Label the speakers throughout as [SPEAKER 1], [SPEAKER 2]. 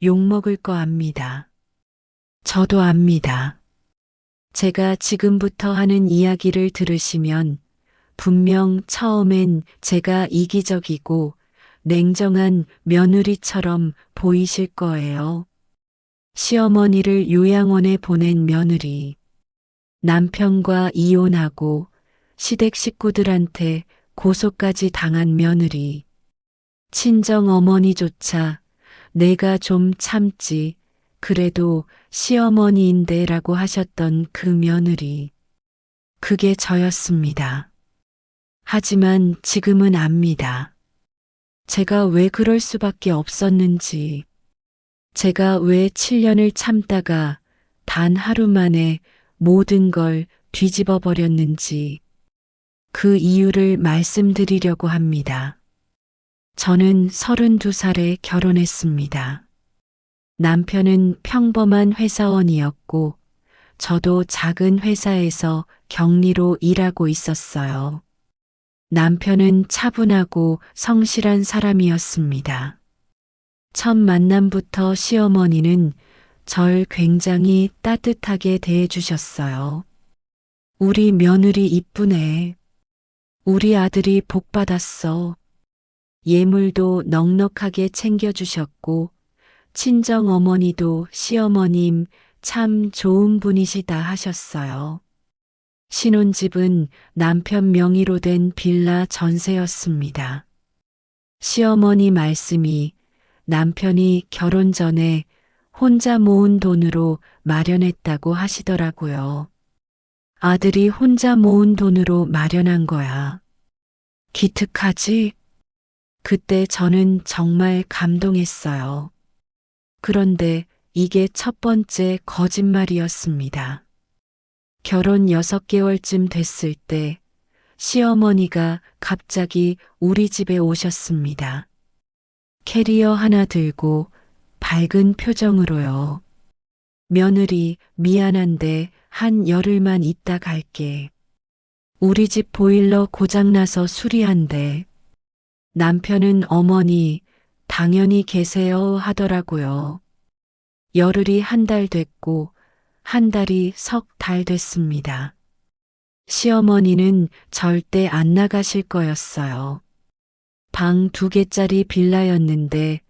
[SPEAKER 1] 욕먹을 거 압니다. 저도 압니다. 제가 지금부터 하는 이야기를 들으시면 분명 처음엔 제가 이기적이고 냉정한 며느리처럼 보이실 거예요. 시어머니를 요양원에 보낸 며느리, 남편과 이혼하고 시댁 식구들한테 고소까지 당한 며느리, 친정 어머니조차 내가 좀 참지, 그래도 시어머니인데 라고 하셨던 그 며느리. 그게 저였습니다. 하지만 지금은 압니다. 제가 왜 그럴 수밖에 없었는지, 제가 왜 7년을 참다가 단 하루 만에 모든 걸 뒤집어 버렸는지 그 이유를 말씀드리려고 합니다. 저는 32살에 결혼했습니다. 남편은 평범한 회사원이었고 저도 작은 회사에서 격리로 일하고 있었어요. 남편은 차분하고 성실한 사람이었습니다. 첫 만남부터 시어머니는 절 굉장히 따뜻하게 대해주셨어요. 우리 며느리 이쁘네. 우리 아들이 복 받았어. 예물도 넉넉하게 챙겨주셨고 친정 어머니도 시어머님 참 좋은 분이시다 하셨어요. 신혼집은 남편 명의로 된 빌라 전세였습니다. 시어머니 말씀이 남편이 결혼 전에 혼자 모은 돈으로 마련했다고 하시더라고요. 아들이 혼자 모은 돈으로 마련한 거야. 기특하지? 그때 저는 정말 감동했어요. 그런데 이게 첫 번째 거짓말이었습니다. 결혼 6개월쯤 됐을 때 시어머니가 갑자기 우리 집에 오셨습니다. 캐리어 하나 들고 밝은 표정으로요. 며느리 미안한데 한 열흘만 있다 갈게. 우리 집 보일러 고장나서 수리한대. 남편은 어머니 당연히 계세요 하더라고요. 열흘이 한 달 됐고 한 달이 석 달 됐습니다. 시어머니는 절대 안 나가실 거였어요. 방 2개짜리 빌라였는데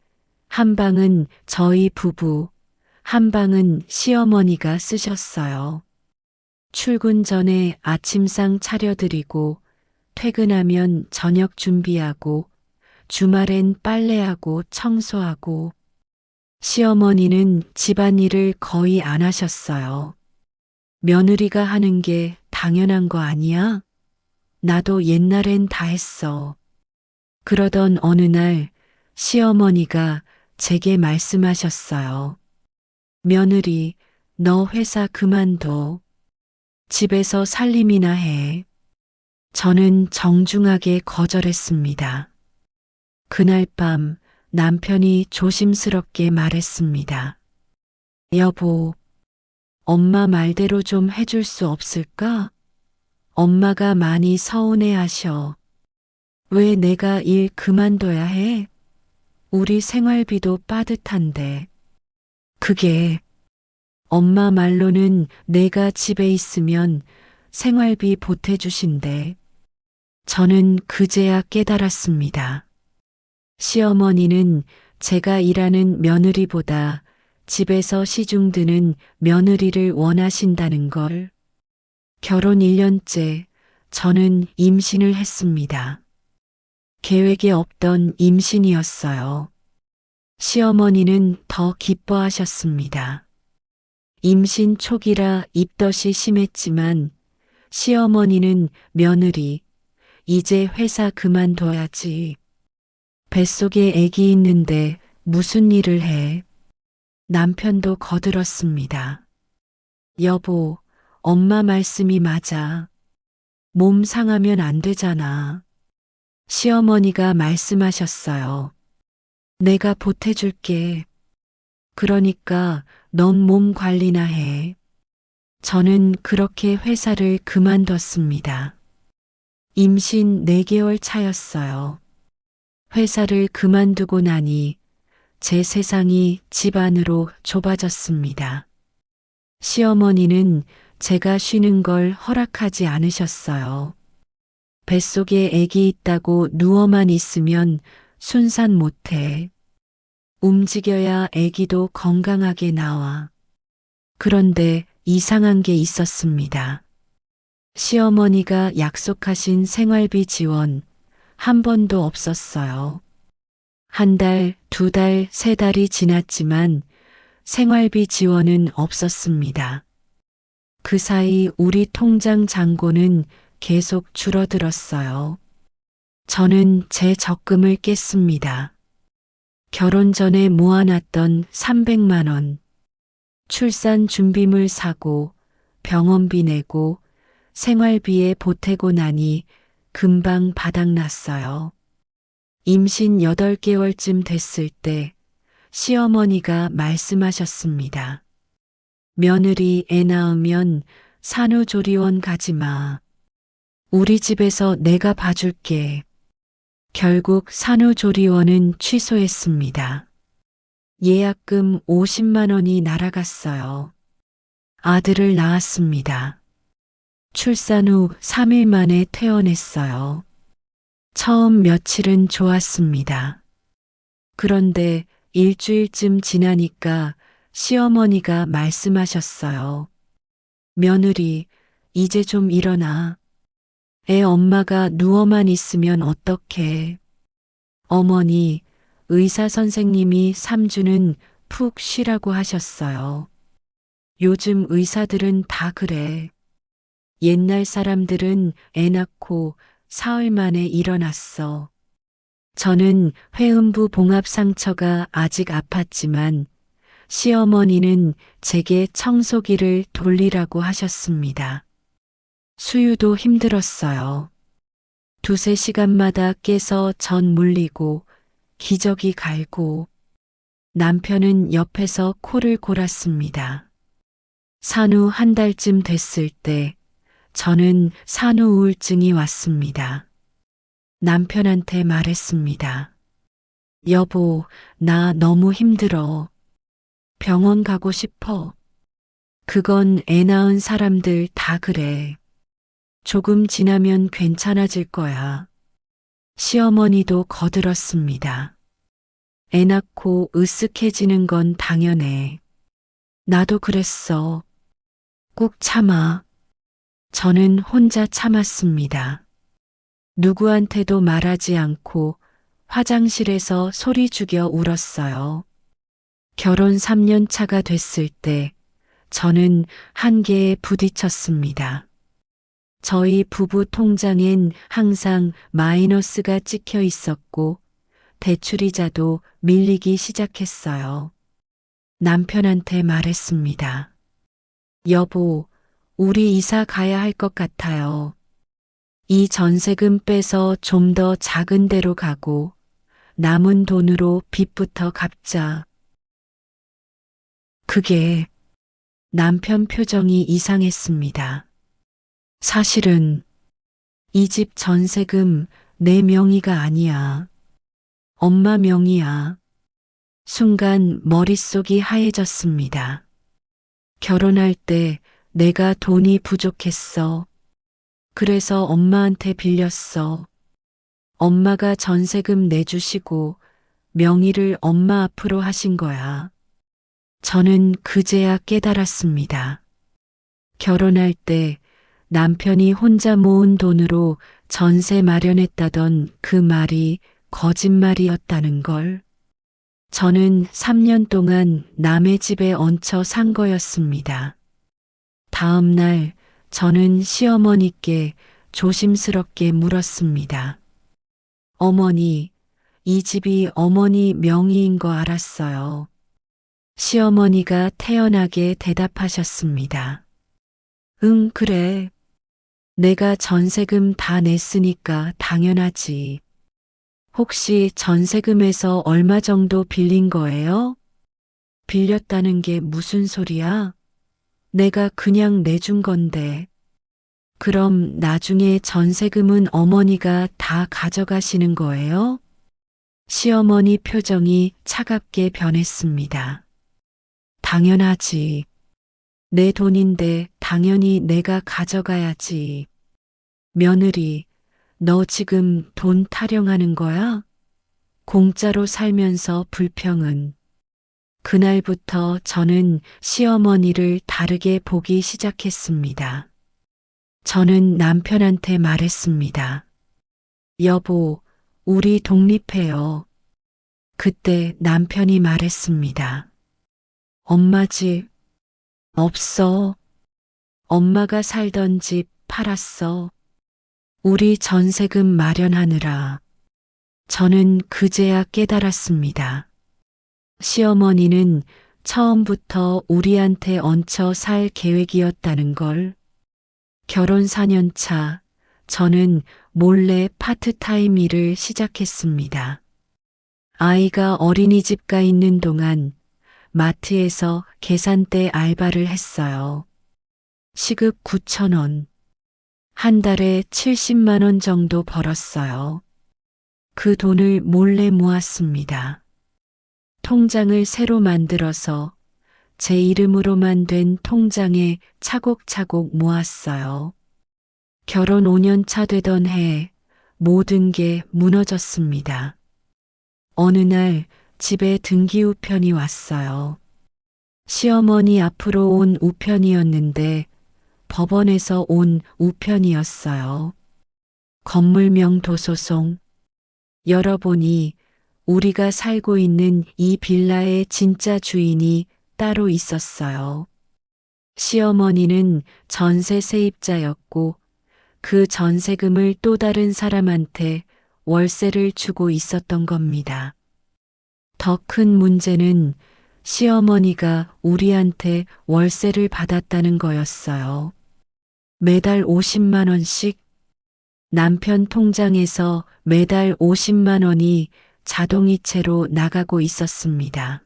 [SPEAKER 1] 한 방은 저희 부부, 한 방은 시어머니가 쓰셨어요. 출근 전에 아침상 차려드리고 퇴근하면 저녁 준비하고 주말엔 빨래하고 청소하고 시어머니는 집안일을 거의 안 하셨어요. 며느리가 하는 게 당연한 거 아니야? 나도 옛날엔 다 했어. 그러던 어느 날 시어머니가 제게 말씀하셨어요. 며느리, 너 회사 그만둬. 집에서 살림이나 해. 저는 정중하게 거절했습니다. 그날 밤 남편이 조심스럽게 말했습니다. 여보, 엄마 말대로 좀 해줄 수 없을까? 엄마가 많이 서운해 하셔. 왜 내가 일 그만둬야 해? 우리 생활비도 빠듯한데. 그게 엄마 말로는 내가 집에 있으면 생활비 보태주신대. 저는 그제야 깨달았습니다. 시어머니는 제가 일하는 며느리보다 집에서 시중 드는 며느리를 원하신다는 걸. 결혼 1년째 저는 임신을 했습니다. 계획에 없던 임신이었어요. 시어머니는 더 기뻐하셨습니다. 임신 초기라 입덧이 심했지만 시어머니는 며느리, 이제 회사 그만둬야지. 뱃속에 아기 있는데 무슨 일을 해? 남편도 거들었습니다. 여보, 엄마 말씀이 맞아. 몸 상하면 안 되잖아. 시어머니가 말씀하셨어요. 내가 보태줄게. 그러니까 넌 몸 관리나 해. 저는 그렇게 회사를 그만뒀습니다. 임신 4개월 차였어요. 회사를 그만두고 나니 제 세상이 집 안으로 좁아졌습니다. 시어머니는 제가 쉬는 걸 허락하지 않으셨어요. 뱃속에 애기 있다고 누워만 있으면 순산 못해. 움직여야 애기도 건강하게 나와. 그런데 이상한 게 있었습니다. 시어머니가 약속하신 생활비 지원 한 번도 없었어요. 한 달, 두 달, 세 달이 지났지만 생활비 지원은 없었습니다. 그 사이 우리 통장 잔고는 계속 줄어들었어요. 저는 제 적금을 깼습니다. 결혼 전에 모아놨던 300만 원, 출산 준비물 사고, 병원비 내고, 생활비에 보태고 나니 금방 바닥났어요. 임신 8개월쯤 됐을 때 시어머니가 말씀하셨습니다. 며느리 애 낳으면 산후조리원 가지 마. 우리 집에서 내가 봐줄게. 결국 산후조리원은 취소했습니다. 예약금 50만 원이 날아갔어요. 아들을 낳았습니다. 출산 후 3일 만에 퇴원했어요. 처음 며칠은 좋았습니다. 그런데 일주일쯤 지나니까 시어머니가 말씀하셨어요. 며느리, 이제 좀 일어나. 애 엄마가 누워만 있으면 어떡해. 어머니, 의사 선생님이 3주는 푹 쉬라고 하셨어요. 요즘 의사들은 다 그래. 옛날 사람들은 애 낳고 사흘 만에 일어났어. 저는 회음부 봉합 상처가 아직 아팠지만 시어머니는 제게 청소기를 돌리라고 하셨습니다. 수유도 힘들었어요. 두세 시간마다 깨서 전 물리고 기저귀 갈고 남편은 옆에서 코를 골았습니다. 산후 한 달쯤 됐을 때 저는 산후 우울증이 왔습니다. 남편한테 말했습니다. 여보, 나 너무 힘들어. 병원 가고 싶어. 그건 애 낳은 사람들 다 그래. 조금 지나면 괜찮아질 거야. 시어머니도 거들었습니다. 애 낳고 으쓱해지는 건 당연해. 나도 그랬어. 꾹 참아. 저는 혼자 참았습니다. 누구한테도 말하지 않고 화장실에서 소리 죽여 울었어요. 결혼 3년 차가 됐을 때 저는 한계에 부딪혔습니다. 저희 부부 통장엔 항상 마이너스가 찍혀 있었고 대출이자도 밀리기 시작했어요. 남편한테 말했습니다. 여보, 우리 이사 가야 할 것 같아요. 이 전세금 빼서 좀 더 작은 데로 가고 남은 돈으로 빚부터 갚자. 그게 남편 표정이 이상했습니다. 사실은 이 집 전세금 내 명의가 아니야. 엄마 명의야. 순간 머릿속이 하얘졌습니다. 결혼할 때 내가 돈이 부족했어. 그래서 엄마한테 빌렸어. 엄마가 전세금 내주시고 명의를 엄마 앞으로 하신 거야. 저는 그제야 깨달았습니다. 결혼할 때 남편이 혼자 모은 돈으로 전세 마련했다던 그 말이 거짓말이었다는 걸. 저는 3년 동안 남의 집에 얹혀 산 거였습니다. 다음 날 저는 시어머니께 조심스럽게 물었습니다. 어머니, 이 집이 어머니 명의인 거 알았어요. 시어머니가 태연하게 대답하셨습니다. 응, 그래. 내가 전세금 다 냈으니까 당연하지. 혹시 전세금에서 얼마 정도 빌린 거예요? 빌렸다는 게 무슨 소리야? 내가 그냥 내준 건데. 그럼 나중에 전세금은 어머니가 다 가져가시는 거예요? 시어머니 표정이 차갑게 변했습니다. 당연하지. 내 돈인데 당연히 내가 가져가야지. 며느리, 너 지금 돈 타령하는 거야? 공짜로 살면서 불평은. 그날부터 저는 시어머니를 다르게 보기 시작했습니다. 저는 남편한테 말했습니다. 여보, 우리 독립해요. 그때 남편이 말했습니다. 엄마 집 없어. 엄마가 살던 집 팔았어. 우리 전세금 마련하느라. 저는 그제야 깨달았습니다. 시어머니는 처음부터 우리한테 얹혀 살 계획이었다는 걸. 결혼 4년 차, 저는 몰래 파트타임 일을 시작했습니다. 아이가 어린이집 가 있는 동안 마트에서 계산대 알바를 했어요. 시급 9,000원. 한 달에 70만 원 정도 벌었어요. 그 돈을 몰래 모았습니다. 통장을 새로 만들어서 제 이름으로만 된 통장에 차곡차곡 모았어요. 결혼 5년 차 되던 해에 모든 게 무너졌습니다. 어느 날 집에 등기우편이 왔어요. 시어머니 앞으로 온 우편이었는데 법원에서 온 우편이었어요. 건물명 도소송. 열어보니 우리가 살고 있는 이 빌라의 진짜 주인이 따로 있었어요. 시어머니는 전세 세입자였고 그 전세금을 또 다른 사람한테 월세를 주고 있었던 겁니다. 더 큰 문제는 시어머니가 우리한테 월세를 받았다는 거였어요. 매달 50만 원씩 남편 통장에서 매달 50만 원이 자동이체로 나가고 있었습니다.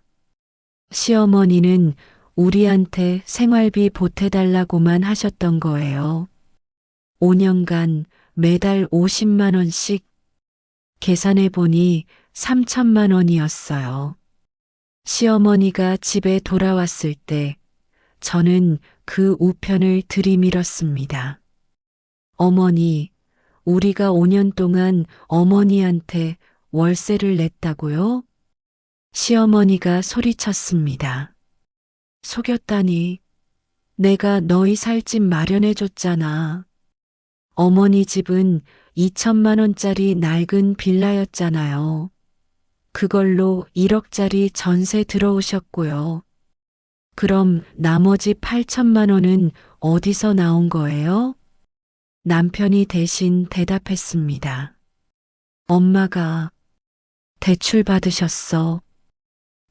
[SPEAKER 1] 시어머니는 우리한테 생활비 보태달라고만 하셨던 거예요. 5년간 매달 50만 원씩 계산해 보니 3천만 원이었어요. 시어머니가 집에 돌아왔을 때 저는 그 우편을 들이밀었습니다. 어머니, 우리가 5년 동안 어머니한테 월세를 냈다고요? 시어머니가 소리쳤습니다. 속였다니. 내가 너희 살 집 마련해 줬잖아. 어머니 집은 2천만 원짜리 낡은 빌라였잖아요. 그걸로 1억짜리 전세 들어오셨고요. 그럼 나머지 8천만 원은 어디서 나온 거예요? 남편이 대신 대답했습니다. 엄마가 대출 받으셨어.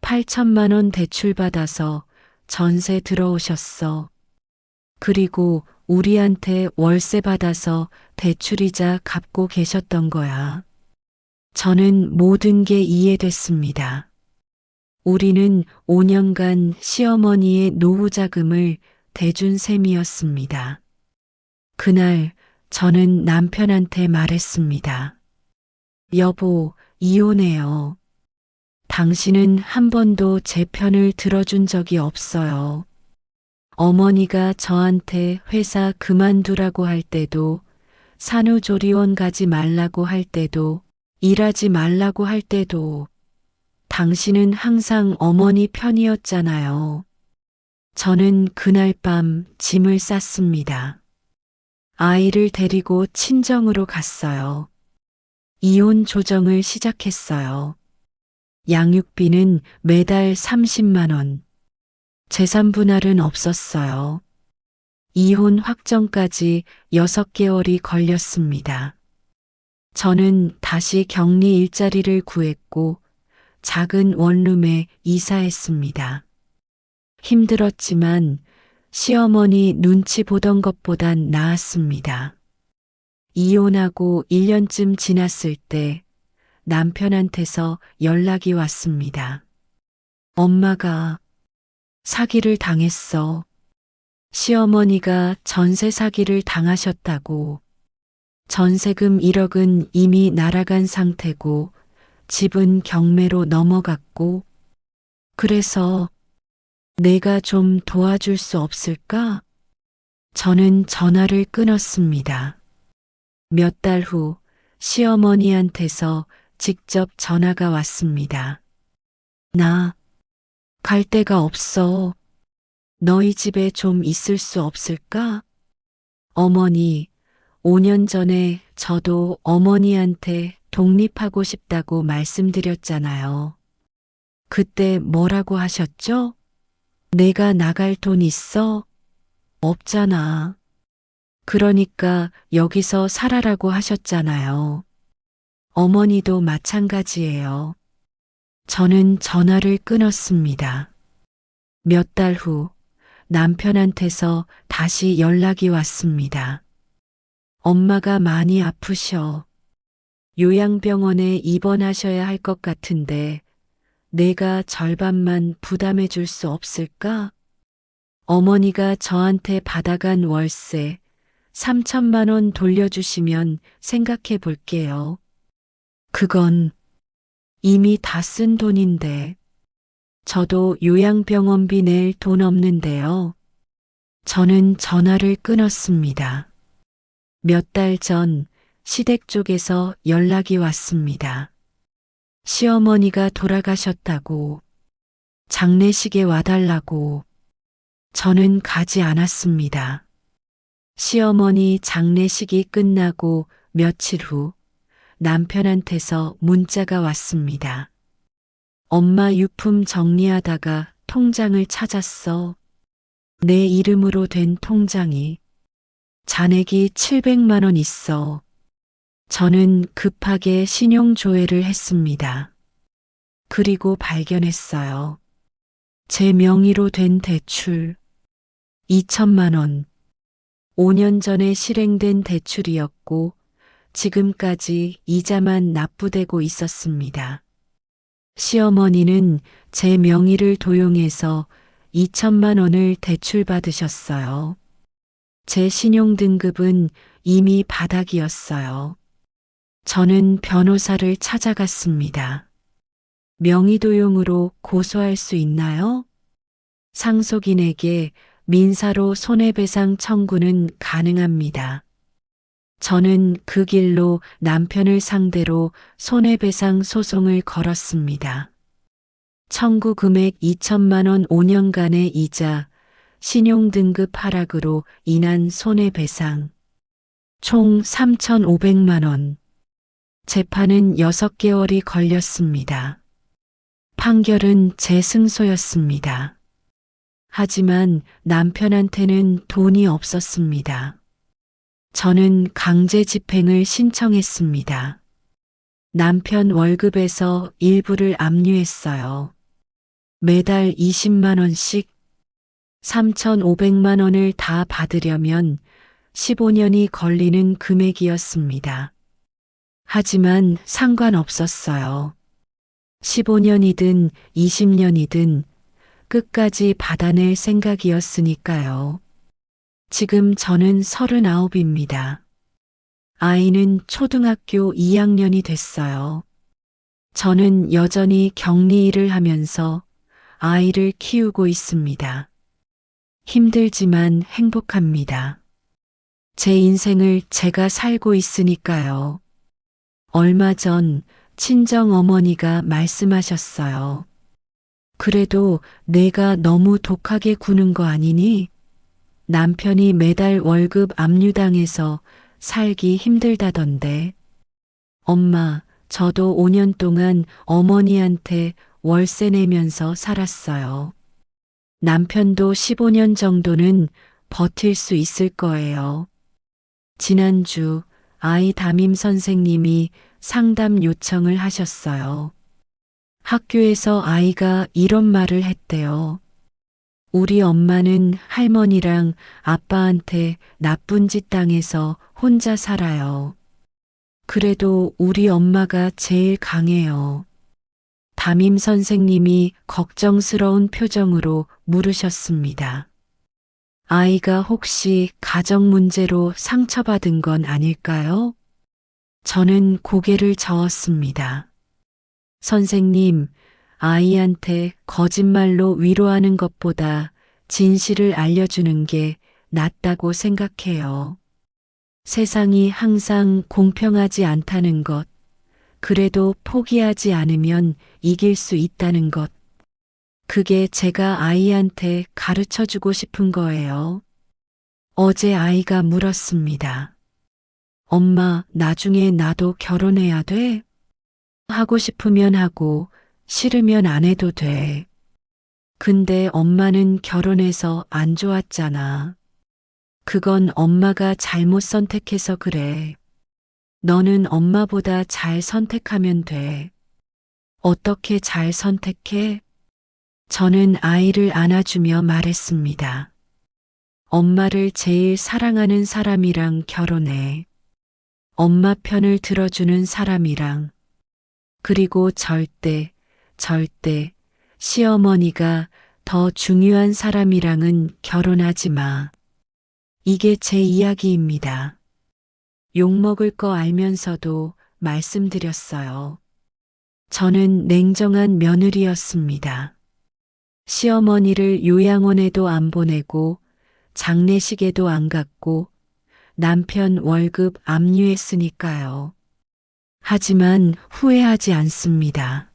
[SPEAKER 1] 8천만 원 대출 받아서 전세 들어오셨어. 그리고 우리한테 월세 받아서 대출이자 갚고 계셨던 거야. 저는 모든 게 이해됐습니다. 우리는 5년간 시어머니의 노후 자금을 대준 셈이었습니다. 그날 저는 남편한테 말했습니다. 여보, 이혼해요. 당신은 한 번도 제 편을 들어준 적이 없어요. 어머니가 저한테 회사 그만두라고 할 때도, 산후조리원 가지 말라고 할 때도, 일하지 말라고 할 때도, 당신은 항상 어머니 편이었잖아요. 저는 그날 밤 짐을 쌌습니다. 아이를 데리고 친정으로 갔어요. 이혼 조정을 시작했어요. 양육비는 매달 30만 원. 재산 분할은 없었어요. 이혼 확정까지 6개월이 걸렸습니다. 저는 다시 격리 일자리를 구했고 작은 원룸에 이사했습니다. 힘들었지만 시어머니 눈치 보던 것보단 나았습니다. 이혼하고 1년쯤 지났을 때 남편한테서 연락이 왔습니다. 엄마가 사기를 당했어. 시어머니가 전세 사기를 당하셨다고. 전세금 1억은 이미 날아간 상태고 집은 경매로 넘어갔고, 그래서 내가 좀 도와줄 수 없을까? 저는 전화를 끊었습니다. 몇 달 후 시어머니한테서 직접 전화가 왔습니다. 나 갈 데가 없어. 너희 집에 좀 있을 수 없을까? 어머니, 5년 전에 저도 어머니한테 독립하고 싶다고 말씀드렸잖아요. 그때 뭐라고 하셨죠? 내가 나갈 돈 있어? 없잖아. 그러니까 여기서 살아라고 하셨잖아요. 어머니도 마찬가지예요. 저는 전화를 끊었습니다. 몇 달 후 남편한테서 다시 연락이 왔습니다. 엄마가 많이 아프셔. 요양병원에 입원하셔야 할 것 같은데 내가 절반만 부담해 줄 수 없을까? 어머니가 저한테 받아간 월세 3천만 원 돌려주시면 생각해 볼게요. 그건 이미 다 쓴 돈인데 저도 요양병원비 낼 돈 없는데요. 저는 전화를 끊었습니다. 몇 달 전 시댁 쪽에서 연락이 왔습니다. 시어머니가 돌아가셨다고, 장례식에 와달라고. 저는 가지 않았습니다. 시어머니 장례식이 끝나고 며칠 후 남편한테서 문자가 왔습니다. 엄마 유품 정리하다가 통장을 찾았어. 내 이름으로 된 통장이. 잔액이 700만 원 있어. 저는 급하게 신용조회를 했습니다. 그리고 발견했어요. 제 명의로 된 대출 2천만 원. 5년 전에 실행된 대출이었고 지금까지 이자만 납부되고 있었습니다. 시어머니는 제 명의를 도용해서 2천만 원을 대출받으셨어요. 제 신용등급은 이미 바닥이었어요. 저는 변호사를 찾아갔습니다. 명의도용으로 고소할 수 있나요? 상속인에게 민사로 손해배상 청구는 가능합니다. 저는 그 길로 남편을 상대로 손해배상 소송을 걸었습니다. 청구 금액 2천만 원 5년간의 이자, 신용등급 하락으로 인한 손해배상, 총 3,500만 원. 재판은 6개월이 걸렸습니다. 판결은 제 승소였습니다. 하지만 남편한테는 돈이 없었습니다. 저는 강제 집행을 신청했습니다. 남편 월급에서 일부를 압류했어요. 매달 20만 원씩 3,500만 원을 다 받으려면 15년이 걸리는 금액이었습니다. 하지만 상관없었어요. 15년이든 20년이든 끝까지 받아낼 생각이었으니까요. 지금 저는 39입니다. 아이는 초등학교 2학년이 됐어요. 저는 여전히 격리 일을 하면서 아이를 키우고 있습니다. 힘들지만 행복합니다. 제 인생을 제가 살고 있으니까요. 얼마 전 친정 어머니가 말씀하셨어요. 그래도 내가 너무 독하게 구는 거 아니니? 남편이 매달 월급 압류당해서 살기 힘들다던데. 엄마, 저도 5년 동안 어머니한테 월세 내면서 살았어요. 남편도 15년 정도는 버틸 수 있을 거예요. 지난주 아이 담임 선생님이 상담 요청을 하셨어요. 학교에서 아이가 이런 말을 했대요. 우리 엄마는 할머니랑 아빠한테 나쁜 짓 당해서 혼자 살아요. 그래도 우리 엄마가 제일 강해요. 담임 선생님이 걱정스러운 표정으로 물으셨습니다. 아이가 혹시 가정 문제로 상처받은 건 아닐까요? 저는 고개를 저었습니다. 선생님, 아이한테 거짓말로 위로하는 것보다 진실을 알려주는 게 낫다고 생각해요. 세상이 항상 공평하지 않다는 것, 그래도 포기하지 않으면 이길 수 있다는 것. 그게 제가 아이한테 가르쳐 주고 싶은 거예요. 어제 아이가 물었습니다. 엄마, 나중에 나도 결혼해야 돼? 하고 싶으면 하고, 싫으면 안 해도 돼. 근데 엄마는 결혼해서 안 좋았잖아. 그건 엄마가 잘못 선택해서 그래. 너는 엄마보다 잘 선택하면 돼. 어떻게 잘 선택해? 저는 아이를 안아주며 말했습니다. 엄마를 제일 사랑하는 사람이랑 결혼해. 엄마 편을 들어주는 사람이랑. 그리고 절대 시어머니가 더 중요한 사람이랑은 결혼하지 마. 이게 제 이야기입니다. 욕먹을 거 알면서도 말씀드렸어요. 저는 냉정한 며느리였습니다. 시어머니를 요양원에도 안 보내고 장례식에도 안 갔고 남편 월급 압류했으니까요. 하지만 후회하지 않습니다.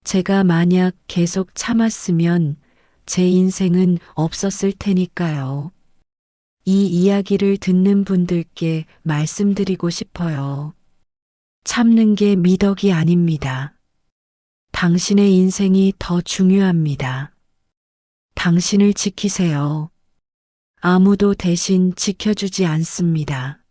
[SPEAKER 1] 제가 만약 계속 참았으면 제 인생은 없었을 테니까요. 이 이야기를 듣는 분들께 말씀드리고 싶어요. 참는 게 미덕이 아닙니다. 당신의 인생이 더 중요합니다. 당신을 지키세요. 아무도 대신 지켜주지 않습니다.